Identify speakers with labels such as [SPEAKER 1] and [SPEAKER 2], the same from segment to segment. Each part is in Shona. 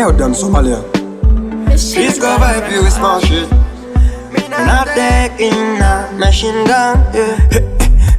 [SPEAKER 1] Damn Somalia.
[SPEAKER 2] She's got vibe, you small shit. Not taking a machine gun, yeah.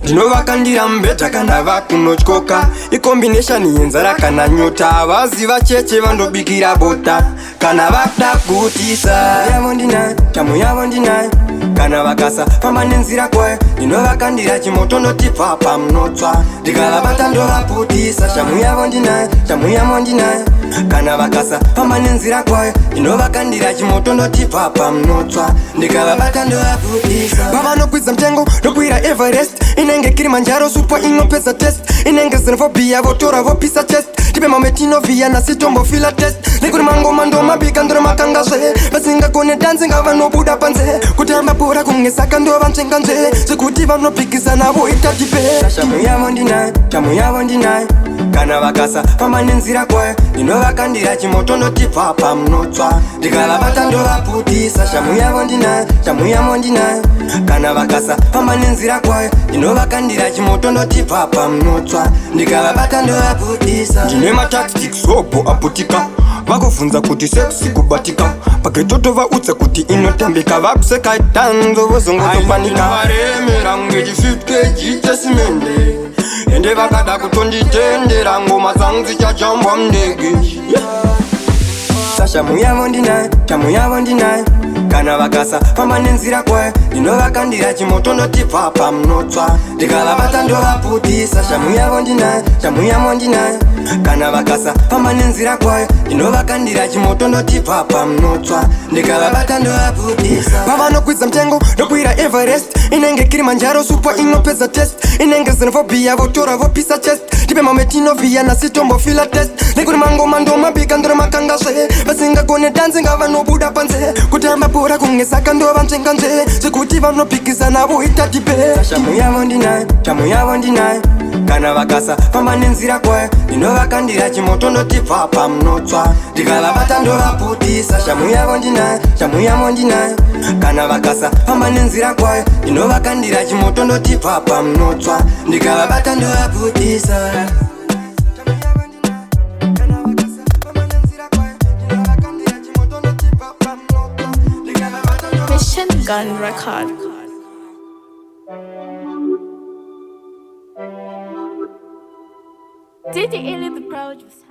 [SPEAKER 1] Ndinovakandira mbeta kana vakunochoka ikombination yenzara kana nyota vaziva cheche vandobikira bota kana vakda kutisa yavo ndinayo chamu yavo ndinayo kana vakasa famba nenzira kwayo ndinovakandira chimoto ndotipa pamunotsva ndikalavata ndovaputisa chamu yavo ndinayo chamu yavo ndinayo kana vakasa famba nenzira kwayo ndinovakandira chimoto ndotipa pamunotsva ndikalavata ndovaputisa pavanokwidza mtengo ndokwira Everest inenge Kilimanjaro supo inopesa test inenge xenophobia votora vopisa chest tipe mametinovia nasitombo-fila test nekuri mangoma ndomabika ndoromakanga zve vasingagone danzi ngavanobuda panze kutamba bhora kungesaka ndovanzvenga nzve zvekuti vanopikisana voita tipe shamu yavo ndinayo chamu yavo ndinayo kana vakasa famba nenzira kwayo ndinovakandira chimoto ndotibva pamunotsva ndikalavata ndovaputisa shamu yavo ndinayo chamu yavo ndinayo kana vakasa famba nenzira kwayo ndinovakandira chimoto ndotibva pamunotsva ndikalavata ndovaputisa ndine matactics opo aputika vakuvhunza kuti sexi kubatika paketotovaudza kuti inotambika vapseka tanzo vozongotopanika varemera kunge chi50 kg chesimende ende vakada kutonditendera ngoma dzangu dzichajambwa mundege sashamu yavo ndinayo chamu yavo ndinayo kana vakasa famba nenzira kwayo ndinovakandira chimoto ndotibva pamunotsva ndikalavata ndovaputisa shamu yavo ndinayo chamu yavo ndinayo kana vakasa famba nenzira kwayo ndinovakandira chimoto ndotibva pamunotsva ndikalavata ndovaputisa pavanokwidza mtengo ndokwira Everest inenge Kilimanjaro supo inopesa test inenge xenophobia votora vopisa chest tipe mametinovia nasitombo-fila test nekuri mangoma ndomabika ndoromakanga zve vasingagone danzi ngavanobuda panze kutamba bhora kungesaka ndovanzvenga nzve zvekuti vanopikisana voita tipe shamu yavo ndinayo chamu yavo ndinayo kana vakasa famba nenzira kwayo ndinovakandira chimoto ndotibva pamunotsva ndikalavata ndovaputisa shamu yavo ndinayo chamu yavo ndinayo kana vakasa famba nenzira kwayo ndinovakandira chimoto ndotibva pamunotsva ndikalavata ndovaputisa
[SPEAKER 3] Gun record. Did Elly the producer?